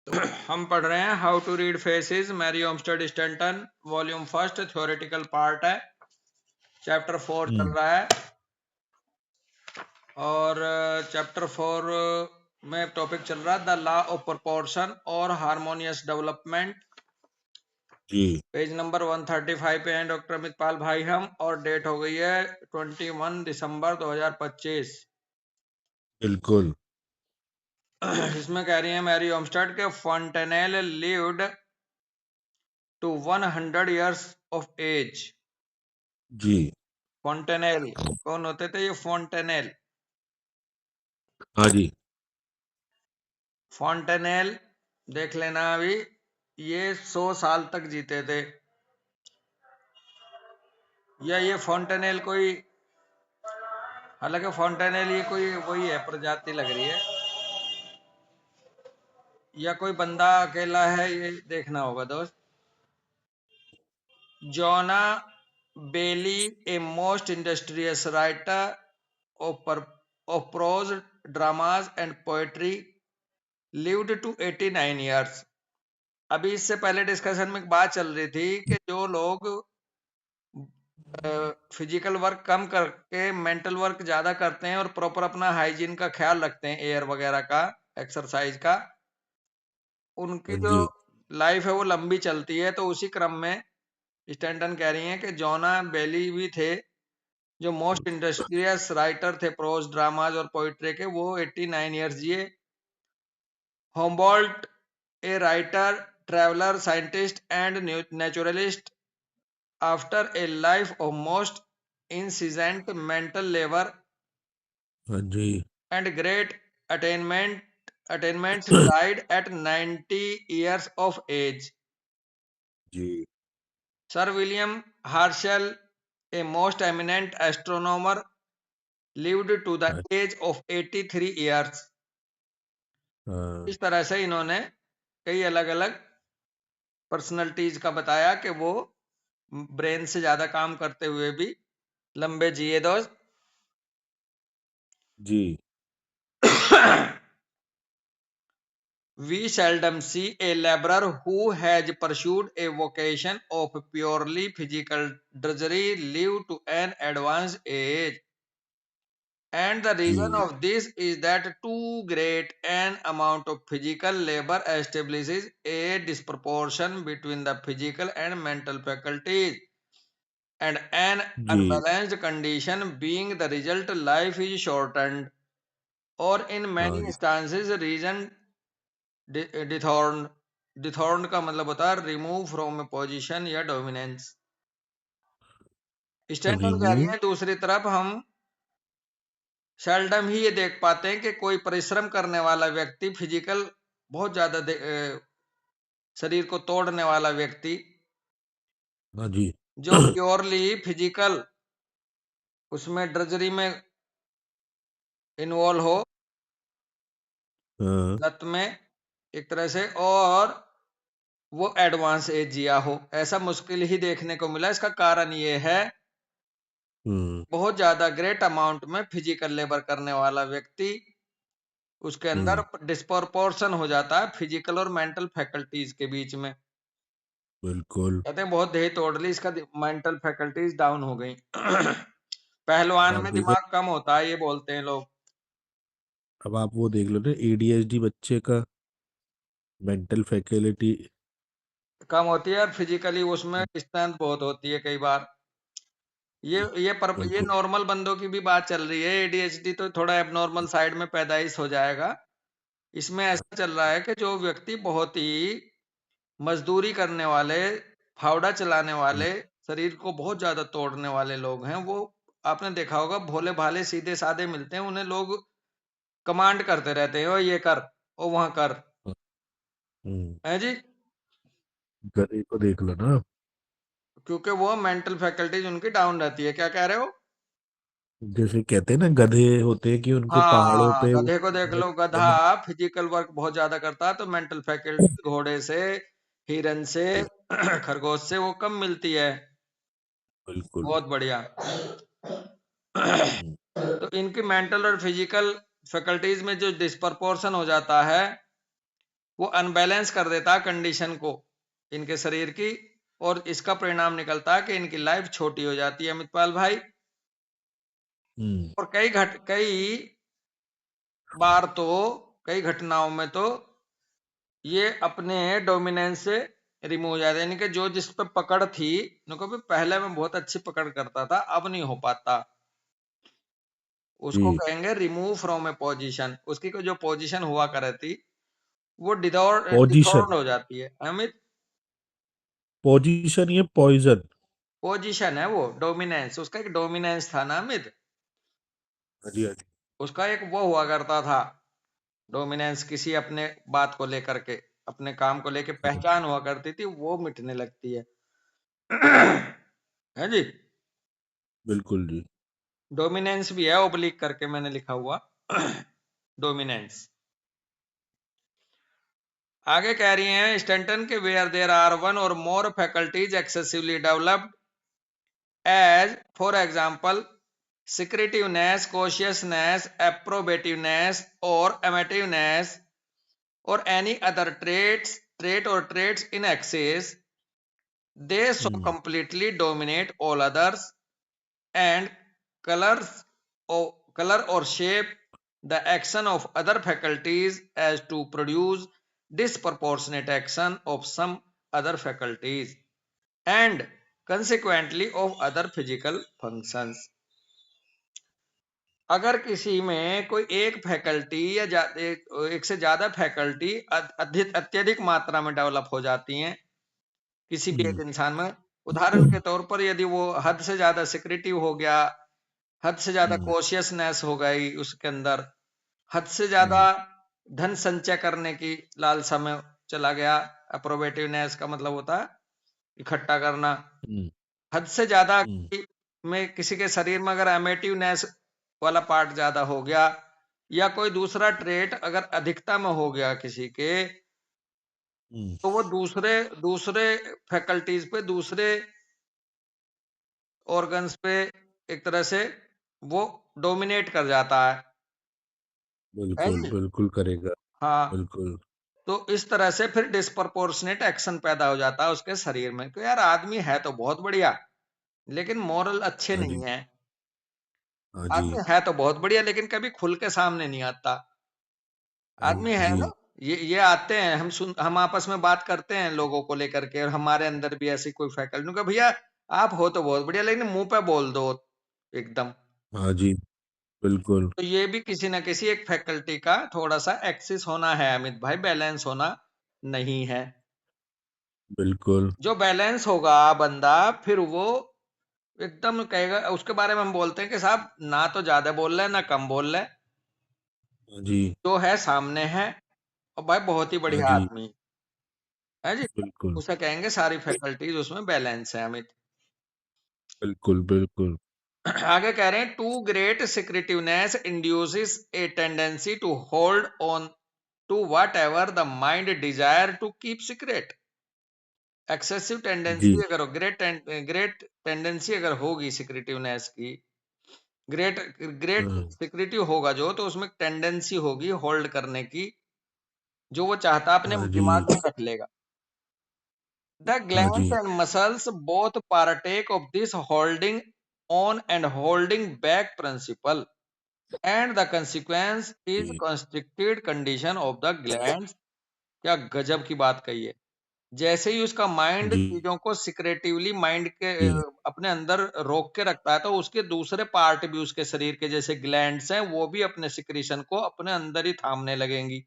हम पढ़ रहे हैं how to read faces, Mary Olmsted Stanton, volume first, theoretical part है, चैप्टर 4 चल हम्म, रहा है। और चैप्टर 4 में टॉपिक चल रहा है द लॉ ऑफ प्रोपोर्शन और हार्मोनियस डेवलपमेंट। जी पेज नंबर 135 पे हैं डॉक्टर अमितपाल भाई हम, और डेट हो गई है 21 दिसंबर 2025। बिल्कुल। इसमें कह रही है मैरी ओमस्टेड के Fontenelle lived to 100 years of age. जी फॉन्टेनेल कौन होते थे? ये फॉन्टेनेल, हाँ जी। फॉन्टेनेल देख लेना अभी। ये 100 साल तक जीते थे। या ये फॉन्टेनेल कोई, हालांकि फॉन्टेनेल ये कोई वही है, प्रजाति लग रही है, या कोई बंदा अकेला है, ये देखना होगा दोस्त। Joanna Baillie, a most industrious writer of prose dramas and poetry, lived to 89 years। अभी इससे पहले डिस्कशन में एक बात चल रही थी कि जो लोग फिजिकल वर्क कम करके मेंटल वर्क ज्यादा करते हैं और प्रॉपर अपना हाइजीन का ख्याल रखते हैं, एयर वगैरह का, एक्सरसाइज का, उनकी हाँ जो जी। लाइफ है वो लंबी चलती है। तो उसी क्रम में स्टैंटन कह रही हैं कि जोना बेली भी थे, जो मोस्ट इंडस्ट्रियस राइटर थे प्रोज ड्रामाज और पोइट्री के, वो 89 ईयर्स जिए। Humboldt, a writer, traveller, scientist and naturalist, after a life of most incessant mental labor हाँ जी। and great attainments, died at 90 years of age। Ji Sir William Herschel, a most eminent astronomer, lived to the हाँ age of 83 years। हाँ, इस तरह से इन्होंने कई अलग अलग पर्सनैलिटीज का बताया कि वो ब्रेन से ज्यादा काम करते हुए भी लंबे जिए दोस्त। जी We seldom see a laborer who has pursued a vocation of purely physical drudgery live to an advanced age. And the reason ji of this is that too great an amount of physical labor establishes a disproportion between the physical and mental faculties, and an ji unbalanced condition being the result, life is shortened, or in many हाँ जी। instances reason डिथॉर्न। डिथॉर्न का मतलब होता है remove from A position या dominance. Stanton कह रही remove. है दूसरी तरफ हम सेल्डम ही ये देख पाते हैं कि कोई परिश्रम करने वाला व्यक्ति, फिजिकल बहुत ज्यादा शरीर को तोड़ने वाला व्यक्ति, हाँ जी। जो प्योरली फिजिकल उसमें ड्रजरी में इन्वॉल्व हो, हाँ। लत में एक तरह से, और वो एडवांस एज जिया हो, ऐसा मुश्किल ही देखने को मिला। इसका कारण ये है हम्म बहुत ज्यादा ग्रेट अमाउंट में फिजिकल लेबर करने वाला व्यक्ति, उसके अंदर हम्म, डिस्प्रपोर्शन हो जाता है फिजिकल और मेंटल फैकल्टीज के बीच में। बिल्कुल। कहते हैं बहुत देह तोड़ ली, इसका मेंटल फैकल्टीज डाउन हो गई। अब पहलवान आप में देखो, दिमाग कम होता है ये बोलते हैं लोग। अब आप वो देख लो ना, एडीएचडी बच्चे का मेंटल फैकल्टी। कम होती है और फिजिकली उसमें स्ट्रेंथ बहुत होती है कई बार। ये बिल्कुल। नॉर्मल बंदों की भी बात चल रही है। एडीएचडी तो थोड़ा एबनॉर्मल साइड में पैदाइश हो जाएगा। इसमें ऐसा चल रहा है कि जो व्यक्ति बहुत ही मजदूरी करने वाले, फावड़ा चलाने हम्म, वाले, शरीर को बहुत ज्यादा तोड़ने वाले लोग हैं, वो आपने देखा होगा भोले भाले सीधे साधे मिलते हैं, उन्हें लोग कमांड करते रहते हैं, ओ ये कर, ओ वहां कर, हम्म, है जी। गधे को देख लो ना। क्योंकि वो मेंटल फैकल्टीज उनकी डाउन रहती है। क्या कह रहे हो? जैसे कहते हैं ना, गधे होते हैं कि उनको पहाड़ों हाँ, पे वो गधे को देख लो, गधा फिजिकल वर्क बहुत ज्यादा करता है, तो मेंटल फैकल्टी घोड़े से, हिरन से, खरगोश से वो कम मिलती है। बिल्कुल। बहुत बढ़िया। हम्म, तो इनकी मेंटल और फिजिकल फैकल्टीज में जो डिस्प्रपोर्शन हो जाता है, वो अनबैलेंस कर देता है कंडीशन को इनके शरीर की, और इसका परिणाम निकलता है कि इनकी लाइफ छोटी हो जाती है अमितपाल भाई। हम्म। और कई बार तो, कई घटनाओं में तो ये अपने डोमिनेंस से रिमूव हो जाते हैं, यानी कि जो जिस पे पकड़ थी, उनको भी पहले मैं बहुत अच्छी पकड़ करता था, अब नहीं हो पाता। उसको जी। कहेंगे रिमूव फ्रॉम ए पोजीशन। उसकी को जो पोजीशन हुआ करे थी, वो पोजीशन। डिथॉर्न हो जाती है अमित। पोजीशन, ये पॉइजन। पोजीशन है वो, डोमिनेंस, उसका एक डोमिनेंस था ना अमित। हाँ जी, हाँ जी। उसका एक वो हुआ करता था, डोमिनेंस, किसी अपने बात को लेकर के, अपने काम को लेकर हाँ, पहचान हुआ करती थी, वो मिटने लगती है। है जी। बिल्कुल जी। डोमिनेंस भी है, ओब्लिक करके मैंने लिखा हुआ। डोमिनेंस। आगे कह रही हैं स्टैंटन के, वेयर देयर आर वन और more faculties excessively developed, as for example secretiveness, cautiousness, approbativeness, or amativeness, or any other trait or traits in excess, they so hmm. completely dominate all others, and colors color or shape the action of other faculties as to produce disproportionate action of some other faculties, and consequently of other physical functions। अगर किसी में कोई एक faculty या एक से ज्यादा faculty अत्यधिक मात्रा में डेवलप हो जाती हैं किसी भी एक हम्म। इंसान में, उदाहरण के तौर पर यदि वो हद से ज्यादा सिक्रेटिव हो गया, हद से ज्यादा हम्म। कॉशियसनेस हो गई उसके अंदर, हद से ज्यादा हम्म। धन संचय करने की लालसा में चला गया, अप्रोबेटिवनेस का मतलब होता है इकट्ठा करना, हम्म। हद से ज्यादा हम्म। में किसी के शरीर में अगर एमेटिवनेस वाला पार्ट ज्यादा हो गया, या कोई दूसरा ट्रेट अगर अधिकता में हो गया किसी के, हम्म। तो वो दूसरे दूसरे फैकल्टीज पे, दूसरे ऑर्गन्स पे एक तरह से वो डोमिनेट कर जाता है बिल्कुल, जी। बिल्कुल करेगा। हाँ। बिल्कुल। तो इस तरह से फिर डिस्प्रपोर्शनेट एक्शन पैदा हो जाता है उसके शरीर में, कि यार आदमी है तो बहुत बढ़िया, लेकिन मॉरल अच्छे हाँ नहीं जी। है। हाँ जी। आदमी है तो बहुत बढ़िया, लेकिन कभी खुल के सामने नहीं आता। हाँ आदमी है जी। ना, ये आते हैं, हम आपस में बात करते हैं लोगों को लेकर के, और हमारे अंदर भी ऐसी कोई फैकल्टी का, भैया आप हो तो बहुत बढ़िया, लेकिन मुंह पे बोल दो एकदम। हाँ जी। बिल्कुल। तो ये भी किसी ना किसी एक फैकल्टी का थोड़ा सा एक्सिस होना है अमित भाई, बैलेंस होना नहीं है। बिल्कुल। जो बैलेंस होगा बंदा, फिर वो एकदम कहेगा, उसके बारे में हम बोलते हैं कि साहब ना तो ज्यादा बोल रहे ना कम बोल रहे, हाँ जी। जो है सामने है, और भाई बहुत ही हाँ बढ़िया जी। आदमी है जी। बिल्कुल। उसे कहेंगे सारी फैकल्टीज उसमें बैलेंस है अमित। बिल्कुल। बिल्कुल। आगे कह रहे हैं too great secretiveness induces a tendency to hold on to whatever the mind desire to keep secret. Excessive जी। टेंडेंसी अगर ग्रेट टेंडेंसी अगर होगी सिक्रेटिवनेस की, ग्रेट ग्रेट हाँ। सिक्रेटिव होगा जो, तो उसमें टेंडेंसी होगी होल्ड करने की, जो वो चाहता अपने हाँ जी। दिमाग में रख लेगा। The हाँ glands ji. and muscles both partake of this holding on and holding back principle, and the consequence is ji. constricted condition of the glands। क्या गजब की बात कही है। जैसे ही उसका माइंड जी। चीजों को सिक्रेटिवली माइंड के जी। अपने अंदर रोक के रखता है, तो उसके दूसरे पार्ट भी उसके शरीर के, जैसे ग्लैंड्स हैं, वो भी अपने सिक्रीशन को अपने अंदर ही थामने लगेंगी।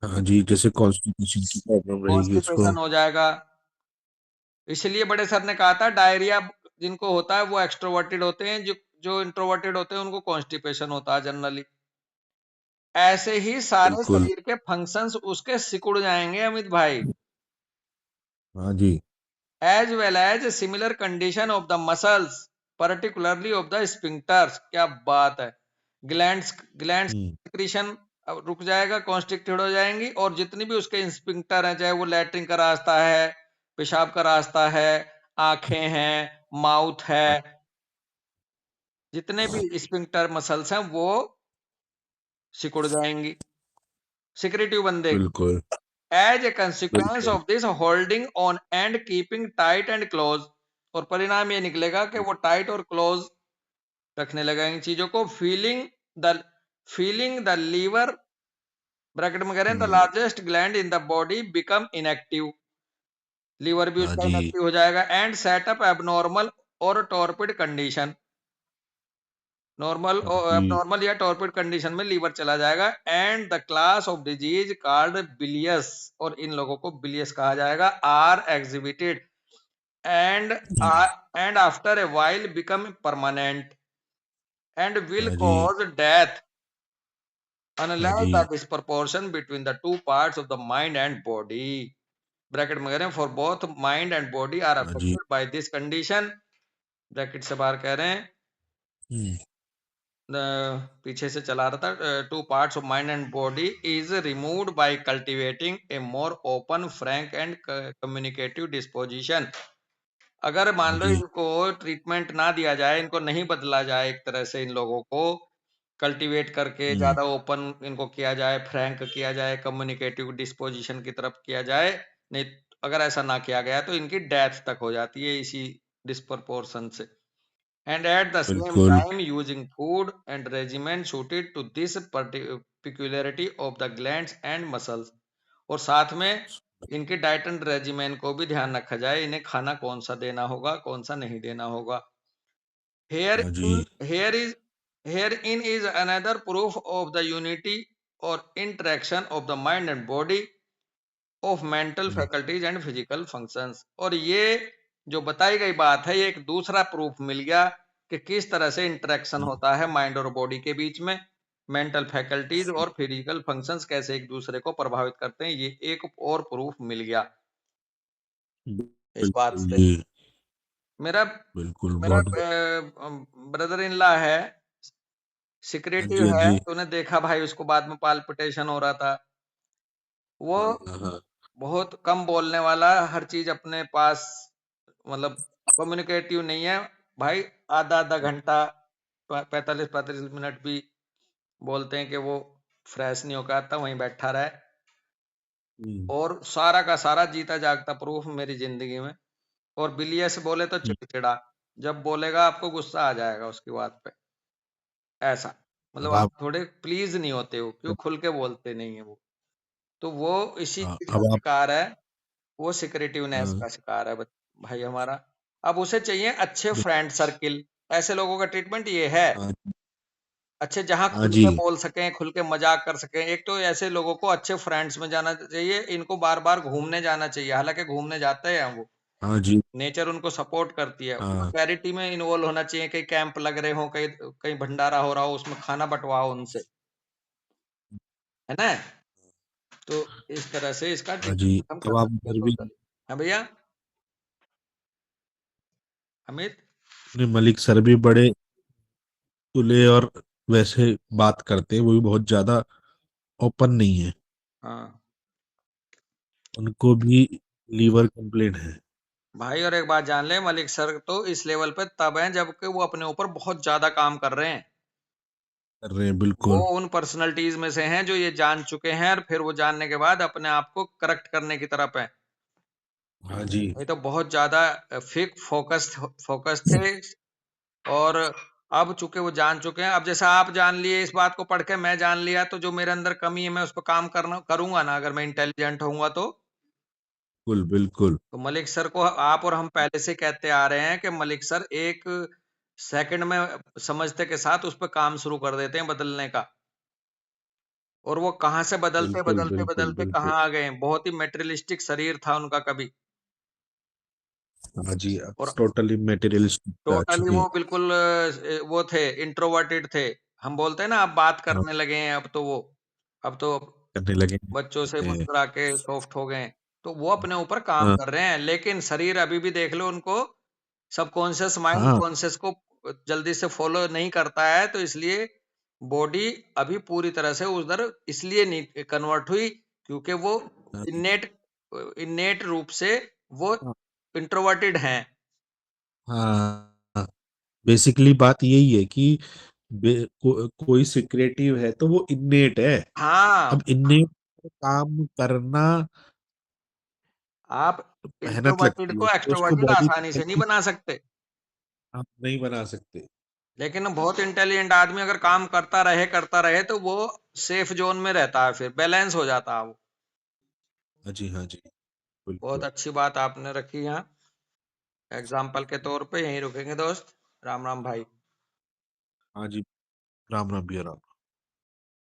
हाँ जी, जैसे कॉन्स्टिपेशन की प्रॉब्लम रहेगी उसको। कॉन्स्टिपेशन हो जाएगा। इसलिए बड़े सर ने कहा था डायरिया जिनको होता है वो एक्सट्रोवर्टेड होते हैं, जो जो इंट्रोवर्टेड होते हैं उनको कॉन्स्टिपेशन होता है जनरली। ऐसे ही सारे बिल्कुल। शरीर के फंक्शंस उसके सिकुड़ जाएंगे अमित भाई। हाँ जी। As well as similar condition of the muscles, particularly of the sphincters. क्या बात है। ग्लैंड्स ग्लैंड्स हम्म। सिक्रीशन रुक जाएगा, कॉन्स्ट्रिक्टेड हो जाएंगी, और जितनी भी उसके स्पिंक्टर हैं, चाहे वो लैट्रिन का रास्ता है, पेशाब का रास्ता है, आंखें हैं, माउथ है, जितने भी स्पिंक्टर मसल्स हैं वो सिकुड़ जाएंगी। सिक्रेटिव बन देगी। बिल्कुल एज ए कंसिक्वेंस बिल्कुल। Of this holding on and keeping tight and close, और परिणाम ये निकलेगा कि वो टाइट और क्लोज रखने लगा इन चीजों को। फीलिंग द लीवर, ब्रैकेट में करें, the hmm, largest gland in the body become inactive, liver भी हाँ उसका जी। इनएक्टिव हो जाएगा। एंड सेटअप एबनॉर्मल और टॉर्पिड कंडीशन, नॉर्मल हाँ और जी। एबनॉर्मल या टॉर्पिड कंडीशन में लीवर चला जाएगा। And the class of disease called bilious, और इन लोगों को बिलियस कहा जाएगा, are exhibited and and after a while become permanent and will हाँ जी। cause death हाँ unless ji. the disproportion between the two parts of the mind and body, bracket में कह रहे हैं for both mind and body are हाँ जी। affected by this condition, bracket से बाहर कह रहे हैं, हम्म, पीछे से चला रहा था, two parts of mind and body is removed by cultivating A more open Frank and communicative disposition. अगर हाँ मान लो जी। इनको ट्रीटमेंट ना दिया जाए, इनको नहीं बदला जाए एक तरह से, इन लोगों को कल्टीवेट करके हम्म, ज्यादा ओपन इनको किया जाए, फ्रैंक किया जाए, कम्युनिकेटिव डिस्पोजिशन की तरफ किया जाए, नहीं, अगर ऐसा ना किया गया तो इनकी डेथ तक हो जाती है इसी डिस्प्रपोर्शन से। And at the same बिल्कुल। time using food and regimen suited to this peculiarity of the glands and muscles, और साथ में इनके डाइट एंड रेजिमेन को भी ध्यान रखा जाए, इन्हें खाना कौन सा देना होगा, कौन सा नहीं देना होगा। here हाँ जी। in, here is herein is another proof of the unity or interaction of the mind and body of mental hmm, faculties and physical functions, और ये जो बताई गई बात है, ये एक दूसरा प्रूफ मिल गया कि किस तरह से इंटरेक्शन हम्म, होता है माइंड और बॉडी के बीच में, मेंटल फैकल्टीज और फिजिकल फंक्शंस कैसे एक दूसरे को प्रभावित करते हैं, ये एक और प्रूफ मिल गया इस बात बिल्कुल से। जी। मेरा बिल्कुल मेरा बहुत। ब्रदर इन लॉ है, हाँ जी। सिक्रेटिव हाँ है, जी। तूने देखा भाई, उसको बाद में पाल्पिटेशन हो रहा था। वो हाँ हाँ हाँ। बहुत कम बोलने वाला, हर चीज अपने पास, मतलब कम्युनिकेटिव नहीं है भाई। आधा आधा घंटा, 45 45 मिनट भी बोलते हैं कि वो फ्रेश नहीं होकर आता, वहीं बैठा रहे। हम्म, और सारा का सारा जीता जागता प्रूफ मेरी जिंदगी में। और बिलियस बोले तो हम्म। चिड़चिड़ा, जब बोलेगा आपको गुस्सा आ जाएगा उसकी बात पे, ऐसा, मतलब अब आप आप थोड़े प्लीज नहीं होते हो, क्यों खुल के बोलते नहीं है वो, तो वो इसी हाँ, चीज का अब आप शिकार है, वो सिक्रेटिवनेस हाँ, का शिकार है भाई हमारा। अब उसे चाहिए अच्छे फ्रेंड सर्किल, ऐसे लोगों का ट्रीटमेंट ये है, हाँ, अच्छे जहां हाँ खुल जी। के बोल सकें, खुल के मजाक कर सकें। एक तो ऐसे लोगों को अच्छे फ्रेंड्स में जाना चाहिए, इनको बार बार घूमने जाना चाहिए, हालांकि घूमने जाते हैं वो, हाँ जी। नेचर उनको सपोर्ट करती है, उनको हाँ चैरिटी में इन्वॉल्व होना चाहिए, कहीं कैंप लग रहे हो, कहीं कहीं भंडारा हो रहा हो, उसमें खाना बंटवाओ उनसे, है ना। तो इस तरह से इसका हाँ जी। ट्रीटमेंट हम कर अब आप सकते हैं उधर भी सोशल। हाँ भैया अमित। अपने मलिक सर भी बड़े खुले और वैसे बात करते हैं, वो भी बहुत ज्यादा ओपन नहीं है। हाँ उनको भी लीवर कंप्लेंट है। भाई, और एक बात जान ले, मलिक सर तो इस लेवल पे तब हैं जबकि वो अपने ऊपर बहुत ज्यादा काम कर रहे हैं। कर रहे हैं वो बिल्कुल। उन पर्सनालिटीज में से हैं जो ये जान चुके हैं, और फिर वो जानने के बाद अपने आप को करेक्ट करने की तरफ है। हाँ जी। ये तो बहुत ज्यादा फिक फोकस फोकस थे। और अब चूंकि वो जान चुके हैं, अब जैसा आप जान लिए, इस बात को पढ़ के मैं जान लिया, तो जो मेरे अंदर कमी है मैं उस पर काम करना करूंगा ना, अगर मैं इंटेलिजेंट होऊंगा तो। बिल्कुल बिल्कुल। तो मलिक सर को आप और हम पहले से कहते आ रहे हैं कि मलिक सर एक सेकंड में समझते के साथ उस पर काम शुरू कर देते हैं बदलने का, और वो कहाँ से बदलते बिल्कुल बदलते बिल्कुल बदलते बिल्कुल। कहाँ आ गए हैं। बहुत ही मेटेरियलिस्टिक शरीर था उनका कभी, हाँ जी, अब और टोटली मेटेरियलिस्ट पे आ टोटली चुके वो हैं। बिल्कुल वो थे, इंट्रोवर्टेड थे। हम बोलते हैं ना, अब बात हाँ, करने लगे हैं, अब तो वो, अब तो करने लगे बच्चों से हैं। मुस्कुरा के सॉफ्ट हो गए हैं। तो वो अपने ऊपर काम हाँ कर रहे हैं, लेकिन शरीर अभी भी देख लो उनको, सबकॉन्शियस माइंड हाँ कॉन्शियस को जल्दी से फॉलो नहीं करता है, तो इसलिए बॉडी अभी पूरी तरह से उधर इसलिए नहीं कन्वर्ट हुई, क्योंकि वो हाँ इन्नेट इन्नेट रूप से वो इंट्रोवर्टेड हैं। हाँ। बेसिकली बात यही है कि कोई सिक्रेटिव है तो वो इननेट है। हाँ अब इननेट काम करना आप मेहनत इंट्रोवर्टेड लगती है, को तो उसको एक्सट्रोवर्टेड बॉडी आसानी से नहीं जल्दी बना सकते। आप नहीं बना सकते। लेकिन बहुत इंटेलिजेंट आदमी अगर काम करता रहे तो वो सेफ जोन में रहता है, फिर बैलेंस हो जाता है वो। हाँ जी, हाँ जी। बहुत बिल्कुल। अच्छी बात आपने रखी यहाँ एग्जाम्पल के तौर पे। यहीं रुकेंगे दोस्त। राम राम भाई। हाँ जी, राम, राम भैया राम।